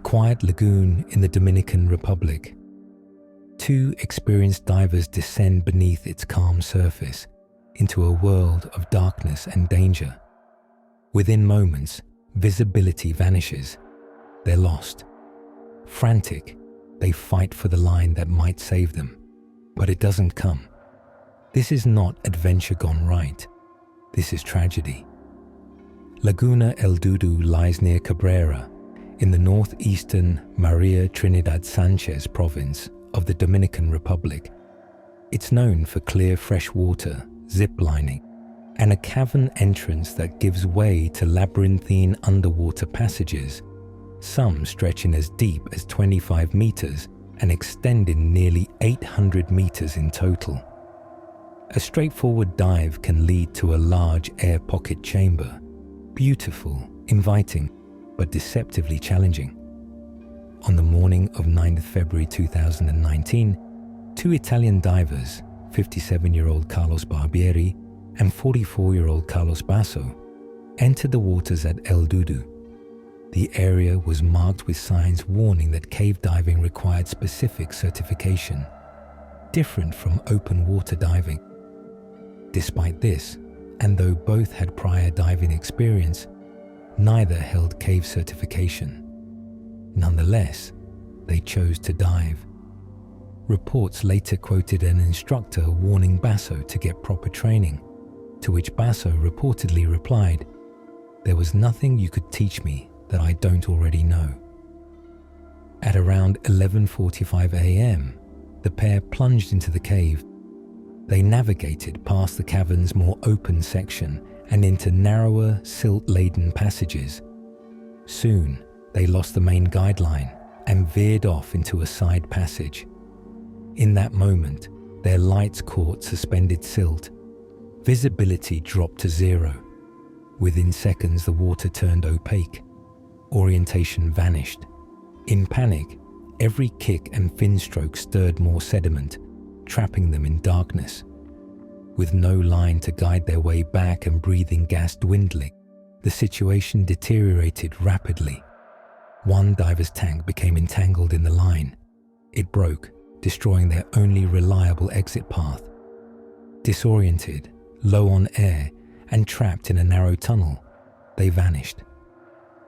quiet lagoon in the Dominican Republic. Two experienced divers descend beneath its calm surface into a world of darkness and danger. Within moments, visibility vanishes. They're lost. Frantic, they fight for the line that might save them, but it doesn't come. This is not adventure gone right. This is tragedy. Laguna El Dudu lies near Cabrera, in the northeastern Maria Trinidad Sanchez province of the Dominican Republic. It's known for clear fresh water, zip lining, and a cavern entrance that gives way to labyrinthine underwater passages, some stretching as deep as 25 meters and extending nearly 800 meters in total. A straightforward dive can lead to a large air pocket chamber, beautiful, inviting, but deceptively challenging. On the morning of 9th February 2019, two Italian divers, 57-year-old Carlos Barbieri and 44-year-old Carlos Basso, entered the waters at El Dudu. The area was marked with signs warning that cave diving required specific certification, different from open water diving. Despite this, and though both had prior diving experience, neither held cave certification. Nonetheless, they chose to dive. Reports later quoted an instructor warning Basso to get proper training, to which Basso reportedly replied, "There was nothing you could teach me that I don't already know." At around 11:45 a.m., the pair plunged into the cave. They navigated past the cavern's more open section and into narrower, silt-laden passages. Soon, they lost the main guideline and veered off into a side passage. In that moment, their lights caught suspended silt. Visibility dropped to zero. Within seconds, the water turned opaque. Orientation vanished. In panic, every kick and fin stroke stirred more sediment, trapping them in darkness. With no line to guide their way back and breathing gas dwindling, the situation deteriorated rapidly. One diver's tank became entangled in the line. It broke, destroying their only reliable exit path. Disoriented, low on air, and trapped in a narrow tunnel, they vanished.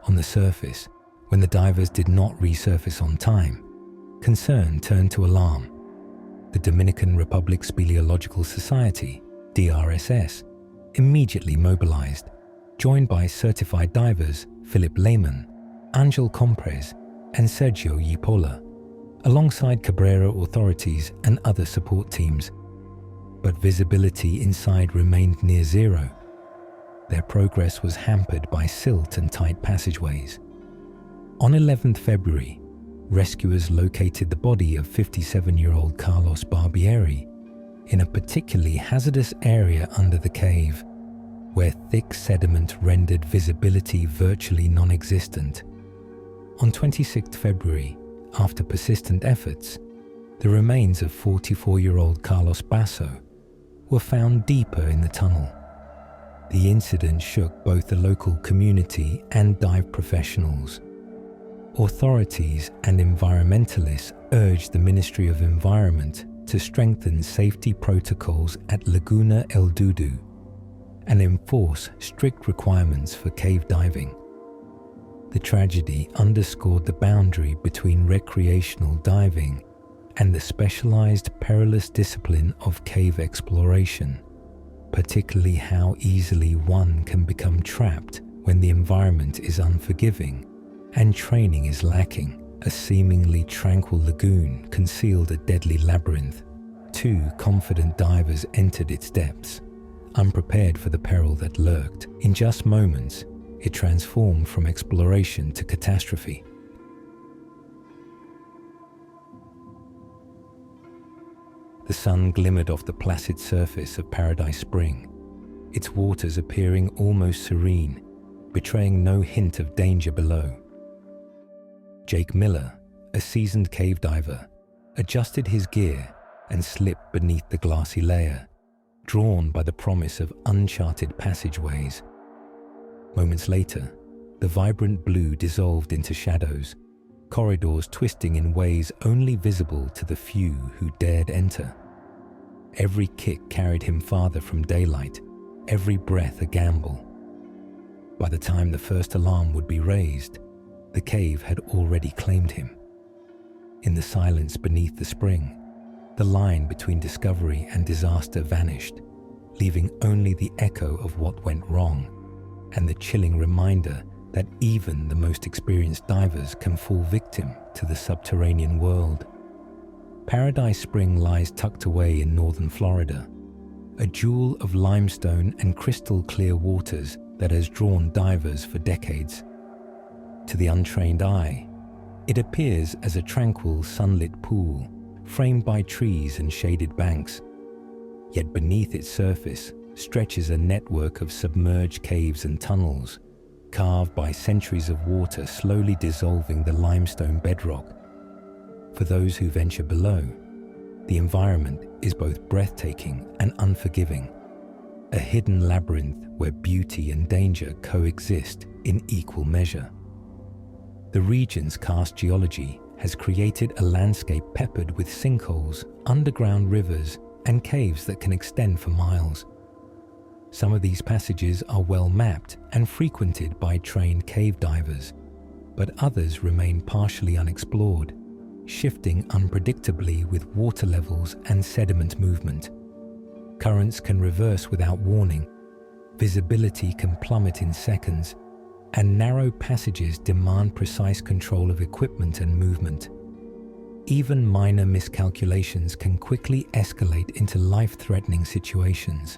On the surface, when the divers did not resurface on time, concern turned to alarm. The Dominican Republic Speleological Society, DRSS, immediately mobilized, joined by certified divers Philip Lehman, Angel Compres, and Sergio Yipola, alongside Cabrera authorities and other support teams. But visibility inside remained near zero. Their progress was hampered by silt and tight passageways. On 11th February, rescuers located the body of 57-year-old Carlos Barbieri in a particularly hazardous area under the cave, where thick sediment rendered visibility virtually non-existent. On 26th February, after persistent efforts, the remains of 44-year-old Carlos Basso were found deeper in the tunnel. The incident shook both the local community and dive professionals. Authorities and environmentalists urged the Ministry of Environment to strengthen safety protocols at Laguna El Dudu and enforce strict requirements for cave diving. The tragedy underscored the boundary between recreational diving and the specialized perilous discipline of cave exploration, particularly how easily one can become trapped when the environment is unforgiving and training is lacking. A seemingly tranquil lagoon concealed a deadly labyrinth. Two confident divers entered its depths, unprepared for the peril that lurked. In just moments, it transformed from exploration to catastrophe. The sun glimmered off the placid surface of Paradise Spring, its waters appearing almost serene, betraying no hint of danger below. Jake Miller, a seasoned cave diver, adjusted his gear and slipped beneath the glassy layer, drawn by the promise of uncharted passageways. Moments later, the vibrant blue dissolved into shadows, corridors twisting in ways only visible to the few who dared enter. Every kick carried him farther from daylight, every breath a gamble. By the time the first alarm would be raised, the cave had already claimed him. In the silence beneath the spring, the line between discovery and disaster vanished, leaving only the echo of what went wrong and the chilling reminder that even the most experienced divers can fall victim to the subterranean world. Paradise Spring lies tucked away in northern Florida, a jewel of limestone and crystal-clear waters that has drawn divers for decades. To the untrained eye, it appears as a tranquil, sunlit pool, framed by trees and shaded banks. Yet beneath its surface stretches a network of submerged caves and tunnels, carved by centuries of water slowly dissolving the limestone bedrock. For those who venture below, the environment is both breathtaking and unforgiving, a hidden labyrinth where beauty and danger coexist in equal measure. The region's karst geology has created a landscape peppered with sinkholes, underground rivers, and caves that can extend for miles. Some of these passages are well mapped and frequented by trained cave divers, but others remain partially unexplored, shifting unpredictably with water levels and sediment movement. Currents can reverse without warning, visibility can plummet in seconds, and narrow passages demand precise control of equipment and movement. Even minor miscalculations can quickly escalate into life-threatening situations.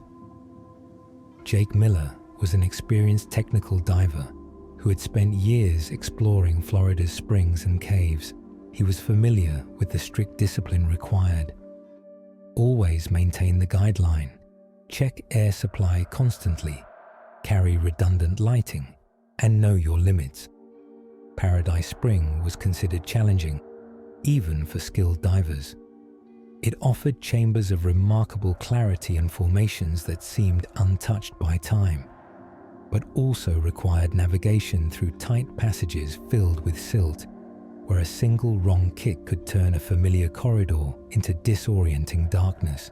Jake Miller was an experienced technical diver who had spent years exploring Florida's springs and caves. He was familiar with the strict discipline required. Always maintain the guideline, check air supply constantly, carry redundant lighting, and know your limits. Paradise Spring was considered challenging, even for skilled divers. It offered chambers of remarkable clarity and formations that seemed untouched by time, but also required navigation through tight passages filled with silt, where a single wrong kick could turn a familiar corridor into disorienting darkness.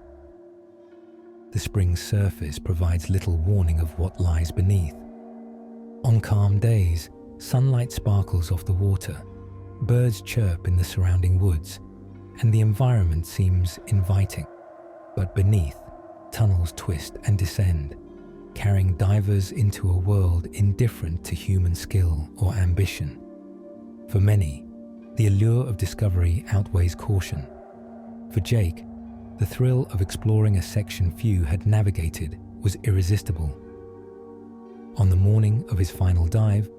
The spring's surface provides little warning of what lies beneath. On calm days, sunlight sparkles off the water, birds chirp in the surrounding woods, and the environment seems inviting. But beneath, tunnels twist and descend, carrying divers into a world indifferent to human skill or ambition. For many, the allure of discovery outweighs caution. For Jake, the thrill of exploring a section few had navigated was irresistible. On the morning of his final dive,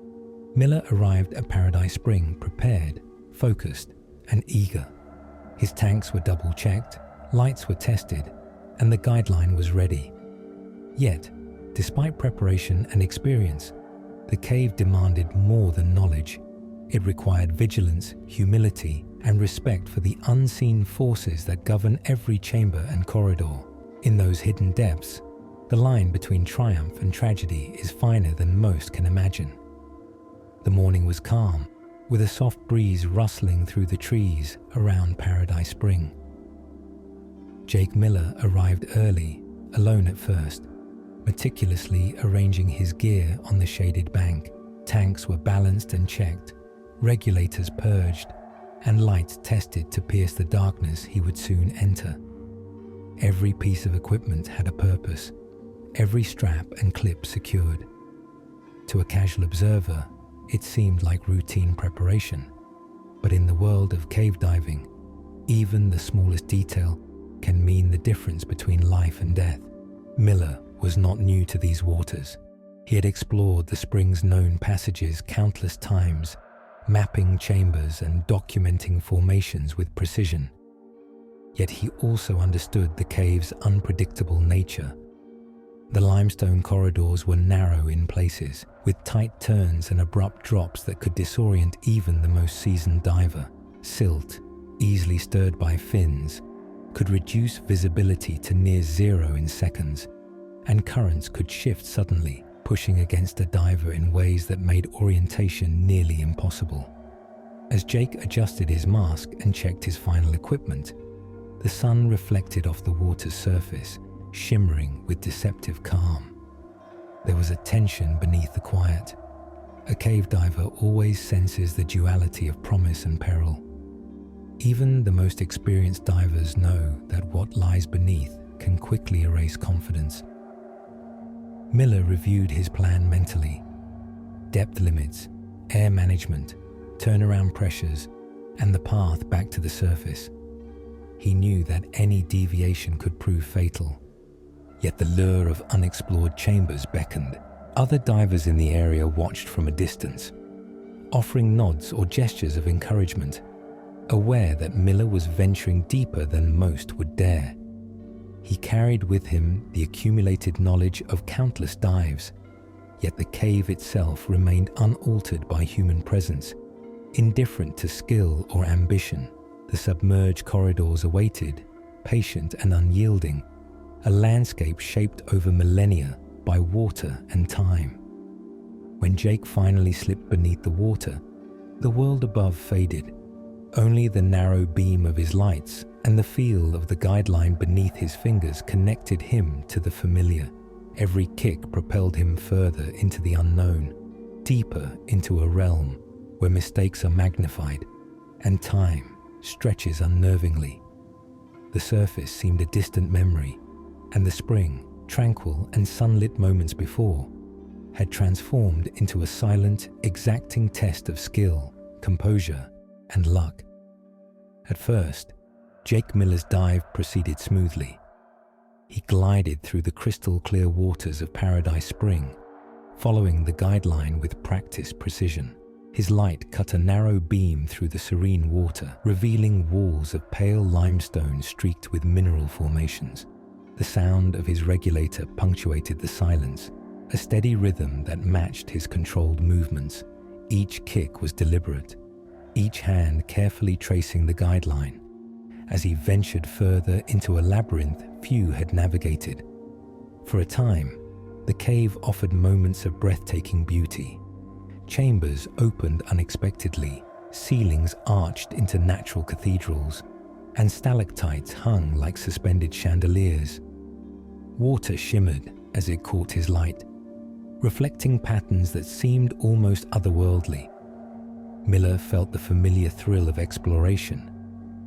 Miller arrived at Paradise Spring prepared, focused, and eager. His tanks were double-checked, lights were tested, and the guideline was ready. Yet, despite preparation and experience, the cave demanded more than knowledge. It required vigilance, humility, and respect for the unseen forces that govern every chamber and corridor. In those hidden depths, the line between triumph and tragedy is finer than most can imagine. The morning was calm, with a soft breeze rustling through the trees around Paradise Spring. Jake Miller arrived early, alone at first, meticulously arranging his gear on the shaded bank. Tanks were balanced and checked, regulators purged, and lights tested to pierce the darkness he would soon enter. Every piece of equipment had a purpose, every strap and clip secured. To a casual observer, it seemed like routine preparation, but in the world of cave diving, even the smallest detail can mean the difference between life and death. Miller was not new to these waters. He had explored the spring's known passages countless times, mapping chambers and documenting formations with precision. Yet he also understood the cave's unpredictable nature. The limestone corridors were narrow in places, with tight turns and abrupt drops that could disorient even the most seasoned diver. Silt, easily stirred by fins, could reduce visibility to near zero in seconds, and currents could shift suddenly, pushing against a diver in ways that made orientation nearly impossible. As Jake adjusted his mask and checked his final equipment, the sun reflected off the water's surface, shimmering with deceptive calm. There was a tension beneath the quiet. A cave diver always senses the duality of promise and peril. Even the most experienced divers know that what lies beneath can quickly erase confidence. Miller reviewed his plan mentally. Depth limits, air management, turnaround pressures, and the path back to the surface. He knew that any deviation could prove fatal. Yet the lure of unexplored chambers beckoned. Other divers in the area watched from a distance, offering nods or gestures of encouragement, aware that Miller was venturing deeper than most would dare. He carried with him the accumulated knowledge of countless dives, yet the cave itself remained unaltered by human presence. Indifferent to skill or ambition, the submerged corridors awaited, patient and unyielding, a landscape shaped over millennia by water and time. When Jake finally slipped beneath the water, the world above faded. Only the narrow beam of his lights and the feel of the guideline beneath his fingers connected him to the familiar. Every kick propelled him further into the unknown, deeper into a realm where mistakes are magnified and time stretches unnervingly. The surface seemed a distant memory, and the spring, tranquil and sunlit moments before, had transformed into a silent, exacting test of skill, composure, and luck. At first, Jake Miller's dive proceeded smoothly. He glided through the crystal-clear waters of Paradise Spring, following the guideline with practiced precision. His light cut a narrow beam through the serene water, revealing walls of pale limestone streaked with mineral formations. The sound of his regulator punctuated the silence, a steady rhythm that matched his controlled movements. Each kick was deliberate, each hand carefully tracing the guideline. As he ventured further into a labyrinth few had navigated. For a time, the cave offered moments of breathtaking beauty. Chambers opened unexpectedly, ceilings arched into natural cathedrals, and stalactites hung like suspended chandeliers. Water shimmered as it caught his light, reflecting patterns that seemed almost otherworldly. Miller felt the familiar thrill of exploration,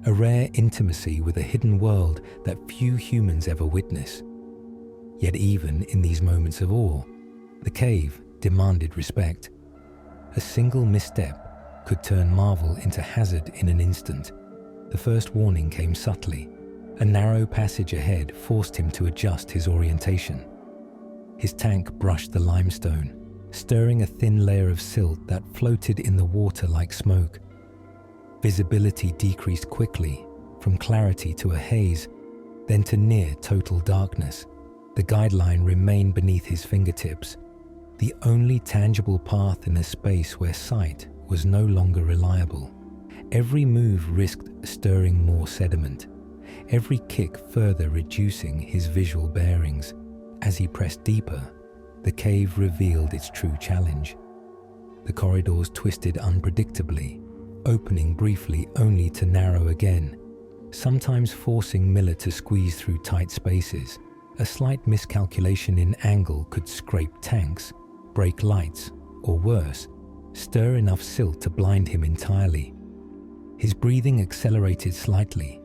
a rare intimacy with a hidden world that few humans ever witness. Yet even in these moments of awe, the cave demanded respect. A single misstep could turn marvel into hazard in an instant. The first warning came subtly. A narrow passage ahead forced him to adjust his orientation. His tank brushed the limestone, stirring a thin layer of silt that floated in the water like smoke. Visibility decreased quickly, from clarity to a haze, then to near total darkness. The guideline remained beneath his fingertips, the only tangible path in a space where sight was no longer reliable. Every move risked stirring more sediment, every kick further reducing his visual bearings. As he pressed deeper, the cave revealed its true challenge. The corridors twisted unpredictably, opening briefly only to narrow again, sometimes forcing Miller to squeeze through tight spaces. A slight miscalculation in angle could scrape tanks, break lights, or worse, stir enough silt to blind him entirely. His breathing accelerated slightly,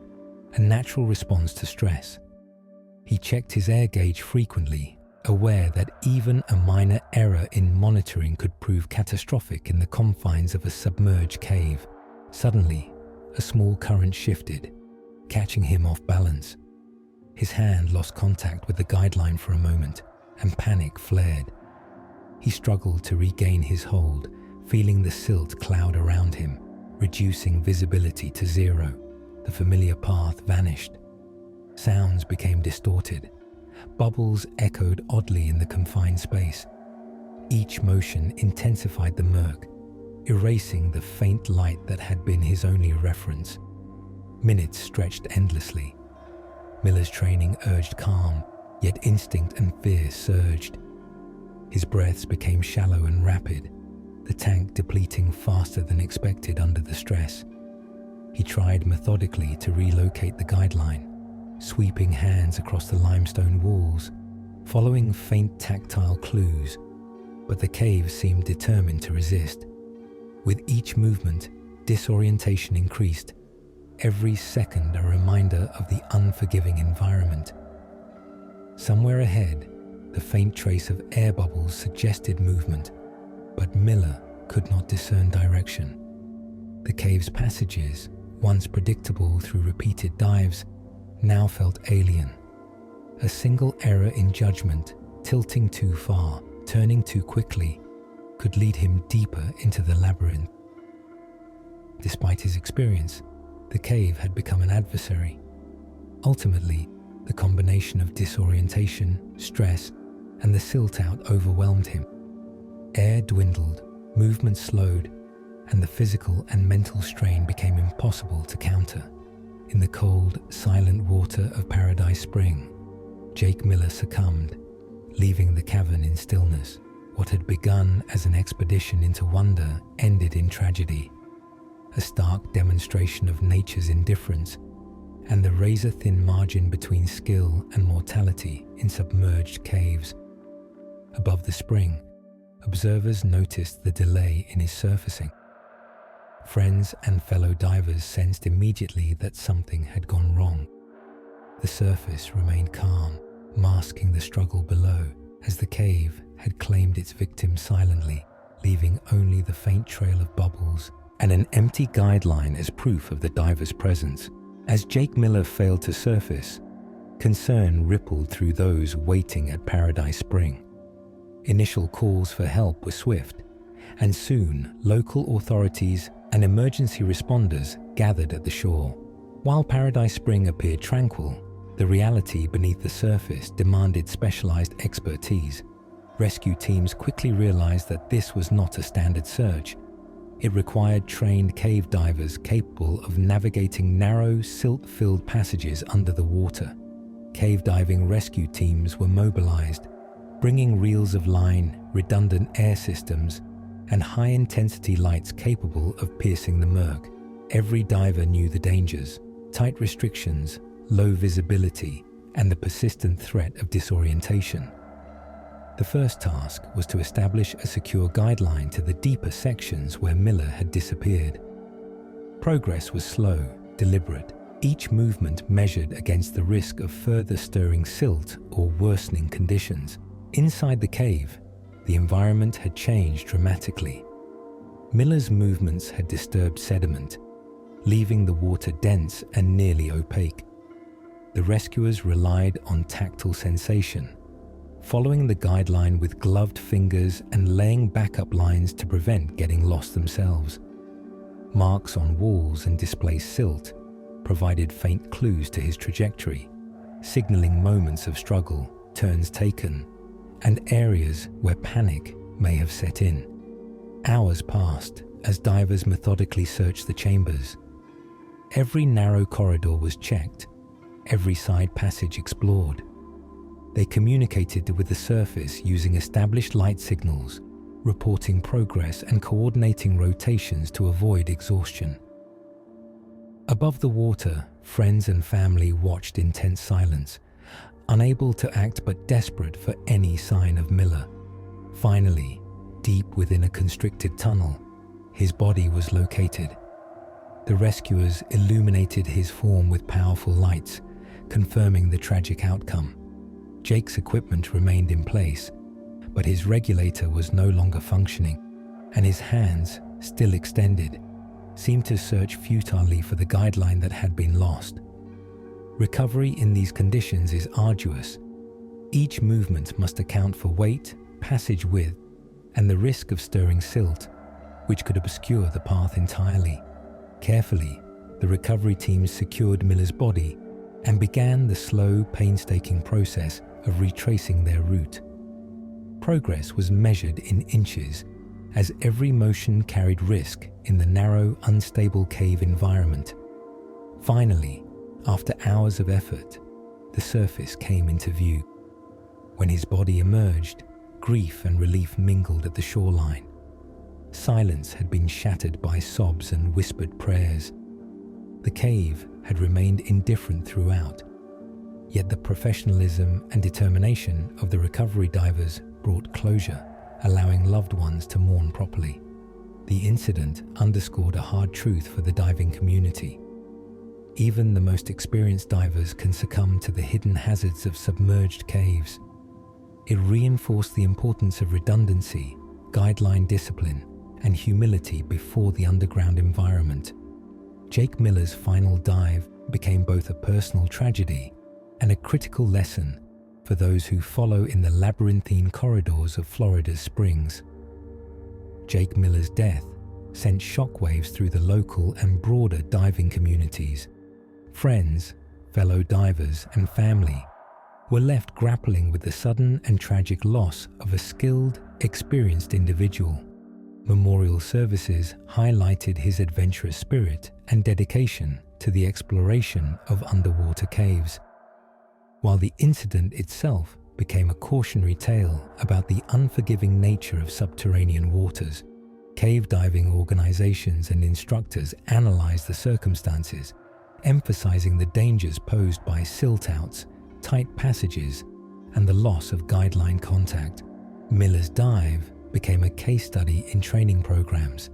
a natural response to stress. He checked his air gauge frequently, aware that even a minor error in monitoring could prove catastrophic in the confines of a submerged cave. Suddenly, a small current shifted, catching him off balance. His hand lost contact with the guideline for a moment, and panic flared. He struggled to regain his hold, feeling the silt cloud around him, reducing visibility to zero. The familiar path vanished. Sounds became distorted. Bubbles echoed oddly in the confined space. Each motion intensified the murk, erasing the faint light that had been his only reference. Minutes stretched endlessly. Miller's training urged calm, yet instinct and fear surged. His breaths became shallow and rapid, the tank depleting faster than expected under the stress. He tried methodically to relocate the guideline, sweeping hands across the limestone walls, following faint tactile clues, but the cave seemed determined to resist. With each movement, disorientation increased, every second a reminder of the unforgiving environment. Somewhere ahead, the faint trace of air bubbles suggested movement, but Miller could not discern direction. The cave's passages, once predictable through repeated dives, now felt alien. A single error in judgment, tilting too far, turning too quickly, could lead him deeper into the labyrinth. Despite his experience, the cave had become an adversary. Ultimately, the combination of disorientation, stress, and the Siltout overwhelmed him. Air dwindled, movement slowed, and the physical and mental strain became impossible to counter. In the cold, silent water of Paradise Spring, Jake Miller succumbed, leaving the cavern in stillness. What had begun as an expedition into wonder ended in tragedy, a stark demonstration of nature's indifference and the razor-thin margin between skill and mortality in submerged caves. Above the spring, observers noticed the delay in his surfacing. Friends and fellow divers sensed immediately that something had gone wrong. The surface remained calm, masking the struggle below, as the cave had claimed its victim silently, leaving only the faint trail of bubbles and an empty guideline as proof of the diver's presence. As Jake Miller failed to surface, concern rippled through those waiting at Paradise Spring. Initial calls for help were swift, and soon local authorities and emergency responders gathered at the shore. While Paradise Spring appeared tranquil, the reality beneath the surface demanded specialized expertise. Rescue teams quickly realized that this was not a standard search. It required trained cave divers capable of navigating narrow, silt-filled passages under the water. Cave diving rescue teams were mobilized, bringing reels of line, redundant air systems, and high-intensity lights capable of piercing the murk. Every diver knew the dangers: tight restrictions, low visibility, and the persistent threat of disorientation. The first task was to establish a secure guideline to the deeper sections where Miller had disappeared. Progress was slow, deliberate, each movement measured against the risk of further stirring silt or worsening conditions. Inside the cave, the environment had changed dramatically. Miller's movements had disturbed sediment, leaving the water dense and nearly opaque. The rescuers relied on tactile sensation, following the guideline with gloved fingers and laying backup lines to prevent getting lost themselves. Marks on walls and displaced silt provided faint clues to his trajectory, signaling moments of struggle, turns taken, and areas where panic may have set in. Hours passed as divers methodically searched the chambers. Every narrow corridor was checked, every side passage explored. They communicated with the surface using established light signals, reporting progress and coordinating rotations to avoid exhaustion. Above the water, friends and family watched in tense silence, unable to act but desperate for any sign of Miller. Finally, deep within a constricted tunnel, his body was located. The rescuers illuminated his form with powerful lights, confirming the tragic outcome. Jake's equipment remained in place, but his regulator was no longer functioning, and his hands, still extended, seemed to search futilely for the guideline that had been lost. Recovery in these conditions is arduous. Each movement must account for weight, passage width, and the risk of stirring silt, which could obscure the path entirely. Carefully, the recovery teams secured Miller's body and began the slow, painstaking process of retracing their route. Progress was measured in inches, as every motion carried risk in the narrow, unstable cave environment. Finally, after hours of effort, the surface came into view. When his body emerged, grief and relief mingled at the shoreline. silence had been shattered by sobs and whispered prayers. The cave had remained indifferent throughout, yet the professionalism and determination of the recovery divers brought closure, allowing loved ones to mourn properly. The incident underscored a hard truth for the diving community. Even the most experienced divers can succumb to the hidden hazards of submerged caves. It reinforced the importance of redundancy, guideline discipline, and humility before the underground environment. Jake Miller's final dive became both a personal tragedy and a critical lesson for those who follow in the labyrinthine corridors of Florida's springs. Jake Miller's death sent shockwaves through the local and broader diving communities. Friends, fellow divers, and family were left grappling with the sudden and tragic loss of a skilled, experienced individual. Memorial services highlighted his adventurous spirit and dedication to the exploration of underwater caves, while the incident itself became a cautionary tale about the unforgiving nature of subterranean waters. Cave diving organizations and instructors analyzed the circumstances, emphasizing the dangers posed by siltouts, tight passages, and the loss of guideline contact. Miller's dive became a case study in training programs,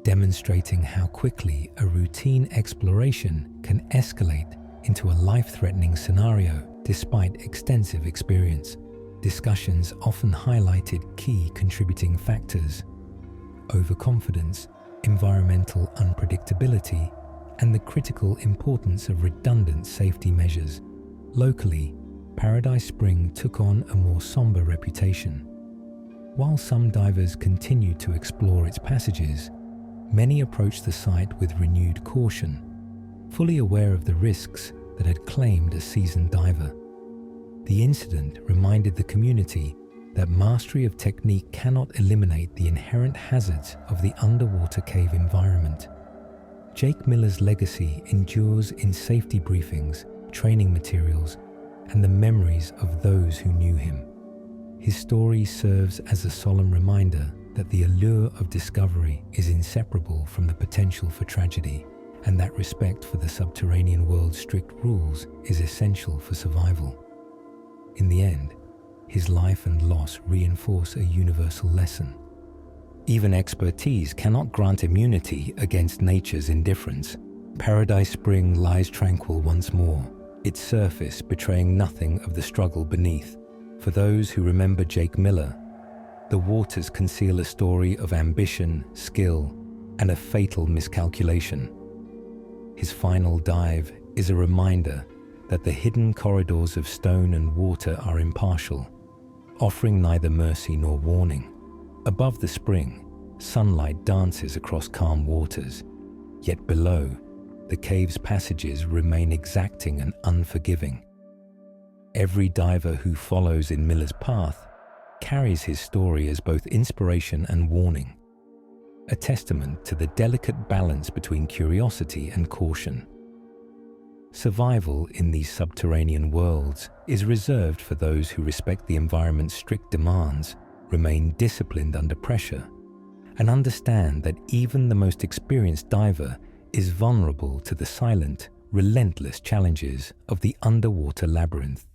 demonstrating how quickly a routine exploration can escalate into a life-threatening scenario despite extensive experience. Discussions often highlighted key contributing factors: overconfidence, environmental unpredictability, and the critical importance of redundant safety measures. Locally, Paradise Spring took on a more somber reputation. While some divers continued to explore its passages, many approached the site with renewed caution, fully aware of the risks that had claimed a seasoned diver. The incident reminded the community that mastery of technique cannot eliminate the inherent hazards of the underwater cave environment. Jake Miller's legacy endures in safety briefings, training materials, and the memories of those who knew him. His story serves as a solemn reminder that the allure of discovery is inseparable from the potential for tragedy, and that respect for the subterranean world's strict rules is essential for survival. In the end, his life and loss reinforce a universal lesson. Even expertise cannot grant immunity against nature's indifference. Paradise Spring lies tranquil once more, its surface betraying nothing of the struggle beneath. For those who remember Jake Miller, the waters conceal a story of ambition, skill, and a fatal miscalculation. His final dive is a reminder that the hidden corridors of stone and water are impartial, offering neither mercy nor warning. Above the spring, sunlight dances across calm waters, yet below, the cave's passages remain exacting and unforgiving. Every diver who follows in Miller's path carries his story as both inspiration and warning, a testament to the delicate balance between curiosity and caution. Survival in these subterranean worlds is reserved for those who respect the environment's strict demands, remain disciplined under pressure, and understand that even the most experienced diver is vulnerable to the silent, relentless challenges of the underwater labyrinth.